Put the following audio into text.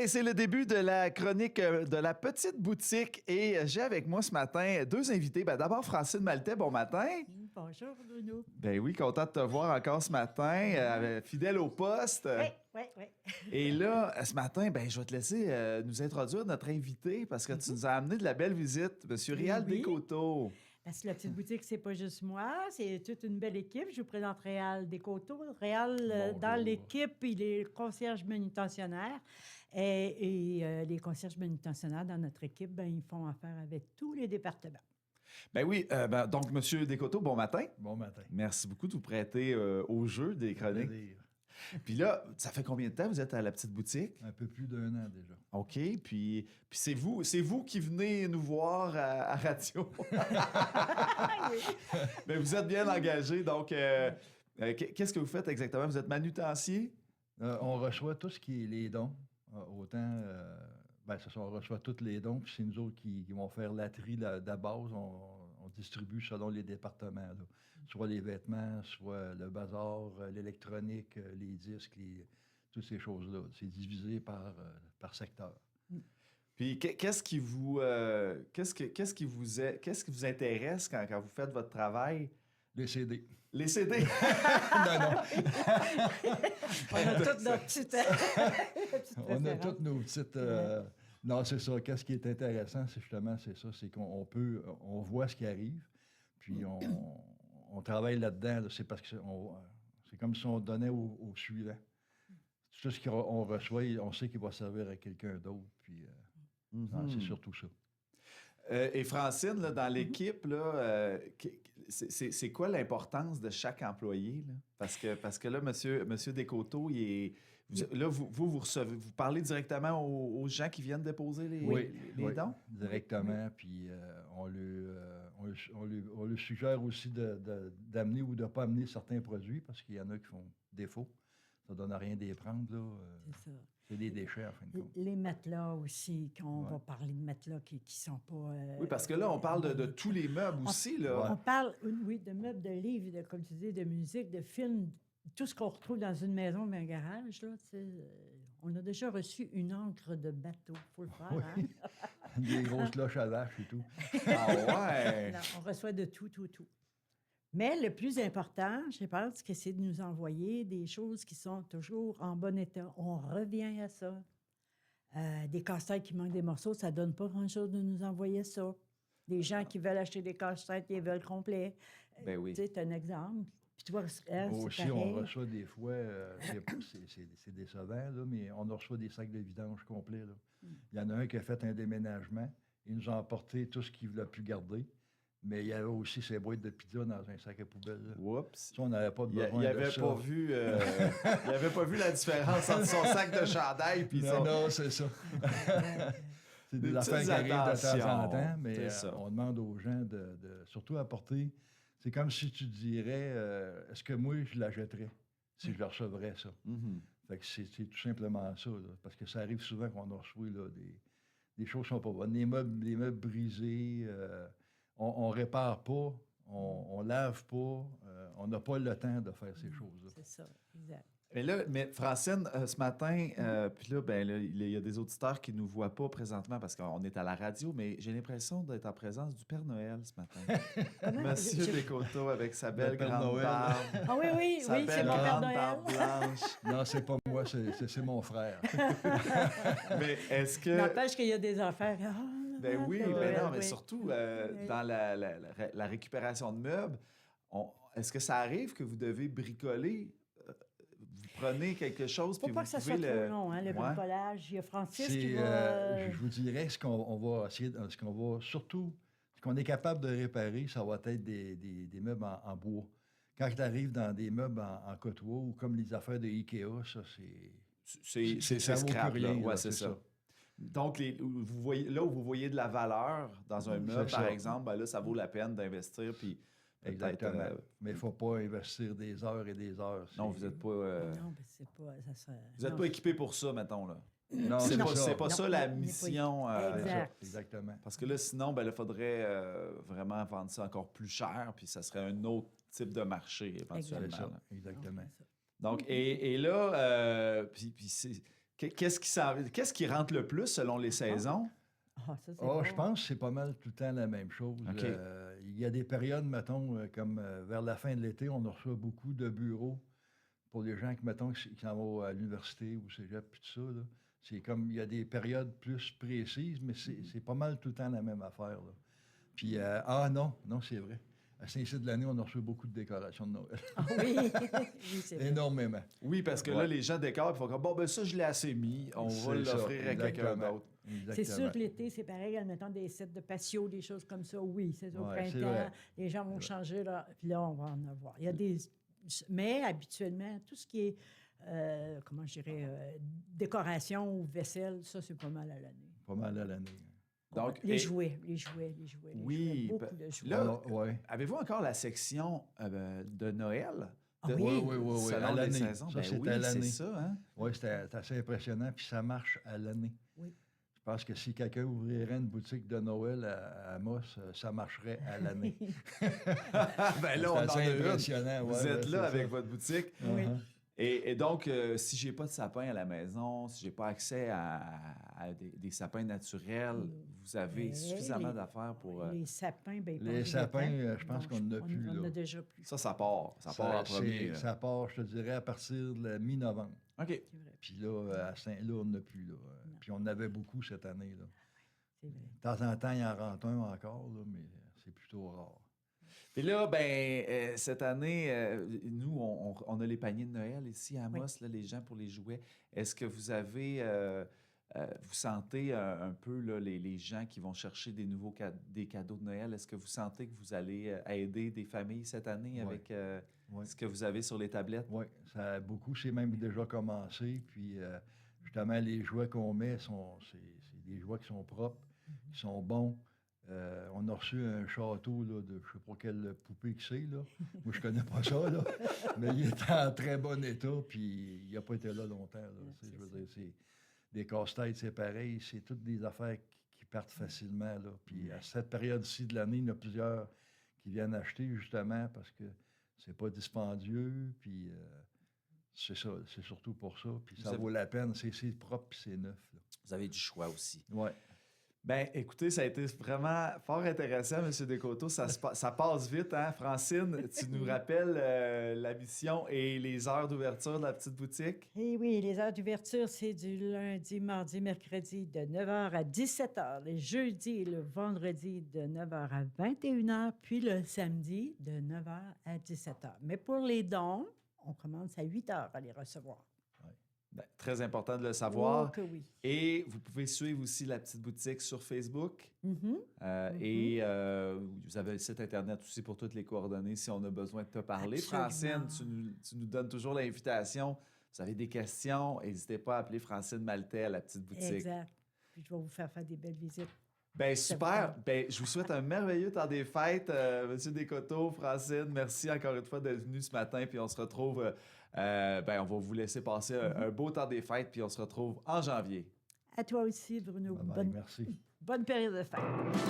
Et c'est le début de la chronique de la petite boutique. Et j'ai avec moi ce matin deux invités. D'abord, Francine Maltais, bon matin. Bonjour, Bruno. Oui, content de te voir encore ce matin, fidèle au poste. Oui. Et là, ce matin, je vais te laisser nous introduire notre invité parce que tu nous as amené de la belle visite, M. Réal Descoteaux. Parce que la petite boutique, c'est pas juste moi, c'est toute une belle équipe. Je vous présente Réal Descoteaux. Réal, dans l'équipe, il est concierge manutentionnaire. Et les concierges manutentionnaires dans notre équipe, ils font affaire avec tous les départements. Donc, M. Descoteaux, bon matin. Bon matin. Merci beaucoup de vous prêter au jeu des chroniques. Puis là, ça fait combien de temps vous êtes à la petite boutique? Un peu plus d'1 an déjà. OK. Puis c'est vous qui venez nous voir à radio. Mais vous êtes bien engagé. Donc, qu'est-ce que vous faites exactement? Vous êtes manutencier? On reçoit tout ce qui est les dons. Autant, on reçoit tous les dons, puis c'est nous autres qui vont faire la tri de la base. On distribue selon les départements, là. Soit les vêtements, soit le bazar, l'électronique, les disques, toutes ces choses-là. C'est divisé par secteur. Puis qu'est-ce qui vous intéresse quand vous faites votre travail? Les CD. Les CD? Non. On a toutes nos petites On a toutes nos petites... Non, c'est ça. Qu'est-ce qui est intéressant, c'est ça. C'est on voit ce qui arrive, puis on travaille là-dedans. Là, c'est parce que c'est comme si on donnait au suivant. Tout ce qu'on reçoit, on sait qu'il va servir à quelqu'un d'autre, puis c'est surtout ça. Et Francine, là, dans l'équipe, là, c'est quoi l'importance de chaque employé? Là? Parce que là, monsieur Descoteaux, vous recevez, vous parlez directement aux gens qui viennent déposer les dons? Directement. Puis on lui suggère aussi d'amener ou de ne pas amener certains produits parce qu'il y en a qui font défaut. Ça ne donne rien d'y prendre, là. C'est ça. C'est des déchets, en fin de compte. Les matelas aussi, qu'on va parler de matelas qui sont pas... oui, parce que là, on parle de tous les meubles aussi, là. On parle, de meubles, de livres, comme tu dis, de musique, de films, tout ce qu'on retrouve dans une maison ou un garage, là, on a déjà reçu une encre de bateau, il faut le faire, Oui. Des grosses cloches à vache et tout. Ah ouais! Non, on reçoit de tout. Mais le plus important, je pense que c'est de nous envoyer des choses qui sont toujours en bon état. On revient à ça. Des casse-têtes qui manquent des morceaux, ça ne donne pas grand-chose de nous envoyer ça. Des gens qui veulent acheter des casse-têtes, ils veulent complets. Oui. Tu sais, c'est un exemple. Puis tu vois, Aussi, pareil. on reçoit des fois, c'est décevant, là, mais on reçoit des sacs de vidange complets. Là. Il y en a un qui a fait un déménagement. Il nous a emporté tout ce qu'il ne voulait plus garder. Mais il y avait aussi ses boîtes de pizza dans un sac à poubelle. Oups! Ça, on n'avait pas besoin il de ça. Il n'avait pas vu la différence entre son sac de chandail et son... Non, c'est ça. C'est des affaires qui arrivent de temps en temps, mais on demande aux gens de surtout apporter... C'est comme si tu dirais, est-ce que moi, je la jetterais si je le recevrais, ça? Fait que c'est tout simplement ça, là, parce que ça arrive souvent qu'on a reçu là, des choses qui ne sont pas bonnes. Des meubles brisés... On répare pas, on lave pas, on n'a pas le temps de faire ces choses-là. C'est ça, exact. Mais Francine, ce matin, puis là, il y a des auditeurs qui ne nous voient pas présentement parce qu'on est à la radio, mais j'ai l'impression d'être en présence du Père Noël ce matin. Monsieur Descoteaux avec sa belle grande barbe. Ah oui, c'est mon Père Noël. Blanche. Non, c'est pas moi, c'est mon frère. Mais est-ce que... N'empêche qu'il y a des affaires... mais surtout dans la récupération de meubles, est-ce que ça arrive que vous devez bricoler? Vous prenez quelque chose puis vous pouvez... Faut pas que ça soit trop long, le bricolage. Il y a Francis qui va... je vous dirais, ce qu'on va essayer, ce qu'on est capable de réparer, ça va être des meubles en bois. Quand tu arrives dans des meubles en cotois ou comme les affaires de Ikea, ça, c'est scrap, là. Ouais, c'est ça. Donc, là où vous voyez de la valeur dans un meuble, par exemple, là, ça vaut la peine d'investir. Puis exactement. Mais il ne faut pas investir des heures et des heures. Non, vous n'êtes pas... Non, mais c'est pas... Vous n'êtes pas équipé pour ça, mettons, là. Non, c'est pas ça la mission. Exactement. Parce que là, sinon, il faudrait vraiment vendre ça encore plus cher, puis ça serait un autre type de marché, éventuellement. C'est ça, exactement. Donc, et là, puis Qu'est-ce qui rentre le plus selon les saisons? Ah, ça, c'est bon. Je pense que c'est pas mal tout le temps la même chose. OK. Il y a des périodes, mettons, comme vers la fin de l'été, on reçoit beaucoup de bureaux pour les gens qui s'en vont à l'université ou au cégep, puis tout ça. Là. C'est comme, il y a des périodes plus précises, mais c'est pas mal tout le temps la même affaire. Là. Puis, non, c'est vrai. À Saint-Cyr de l'année, on a reçu beaucoup de décorations de Noël. Ah oui, oui, c'est vrai. Énormément. Oui, parce que là, les gens décorent, ils font comme, bon, ben ça, je l'ai assez mis, on va l'offrir à quelqu'un d'autre. C'est sûr que l'été, c'est pareil, admettons des sets de patio, des choses comme ça. Oui, c'est au Ouais, c'est printemps, vrai. les gens vont changer, là, puis là, on va en avoir. Il y a des... Mais habituellement, tout ce qui est, comment je dirais, décoration ou vaisselle, ça, c'est pas mal à l'année. Pas mal à l'année. Donc, les jouets. Oui, Beaucoup de jouets. là, ouais. avez-vous encore la section de Noël? Ah De- oui? Oui. Selon À les l'année. saisons? Ça, Ben c'est oui, à l'année. c'est ça, hein? Oui, c'est assez impressionnant, puis ça marche à l'année. Oui. Je pense que si quelqu'un ouvrirait une boutique de Noël à Amos, ça marcherait à l'année. Ben là, on en C'est a assez une. impressionnant. Vous êtes là avec votre boutique. Oui. Uh-huh. Et donc, si j'ai pas de sapin à la maison, si j'ai pas accès à des sapins naturels, vous avez Mais suffisamment d'affaires pour... Les sapins, bien, Les sapins, je pense qu'on en a plus, On en là. a déjà plus. Ça part. Ça part en premier. là. Ça part, je te dirais, à partir de la mi-novembre. OK. C'est vrai, Puis là, à Saint-Là, on n'en a plus. Là. Puis on en avait beaucoup cette année. Là. c'est vrai. De temps en temps, il en rentre un encore, là, mais c'est plutôt rare. Puis là, cette année, nous, on a les paniers de Noël ici à Amos, là, les gens pour les jouets. Est-ce que vous avez... vous sentez un peu là, les gens qui vont chercher des cadeaux de Noël, est-ce que vous sentez que vous allez aider des familles cette année avec ce que vous avez sur les tablettes? Oui, ça a beaucoup, c'est même déjà commencé. Puis justement, les jouets qu'on met, c'est des jouets qui sont propres, qui sont bons. On a reçu un château là, de je ne sais pas quelle poupée que c'est. Là. Moi, je connais pas ça, là. Mais il est en très bon état, puis il n'a pas été là longtemps. Là. Je veux dire, c'est des casse-têtes, c'est pareil. C'est toutes des affaires qui partent facilement. Là. Puis à cette période-ci de l'année, il y en a plusieurs qui viennent acheter justement parce que c'est pas dispendieux. Puis c'est ça, c'est surtout pour ça. Puis ça vaut la peine. C'est propre puis c'est neuf. Là. Vous avez du choix aussi. Ouais. Ben, écoutez, ça a été vraiment fort intéressant, M. Descoteaux. Ça passe vite, hein? Francine, tu nous rappelles la mission et les heures d'ouverture de la petite boutique? Eh oui, les heures d'ouverture, c'est du lundi, mardi, mercredi de 9h à 17h, les jeudis et le vendredi de 9h à 21h, puis le samedi de 9h à 17h. Mais pour les dons, on commence à 8h à les recevoir. Ben, très important de le savoir. Oh que oui. Et vous pouvez suivre aussi la petite boutique sur Facebook. Mhm. Et vous avez le site Internet aussi pour toutes les coordonnées si on a besoin de te parler. Absolument. Francine, tu nous donnes toujours l'invitation. Vous avez des questions, n'hésitez pas à appeler Francine Maltais à la petite boutique. Exact. Puis je vais vous faire des belles visites. Ben super. Ben, je vous souhaite un merveilleux temps des fêtes, M. Descoteaux, Francine. Merci encore une fois d'être venu ce matin. Puis on se retrouve, on va vous laisser passer un beau temps des fêtes. Puis on se retrouve en janvier. À toi aussi, Bruno. Bye bye, merci. Bonne période de fête.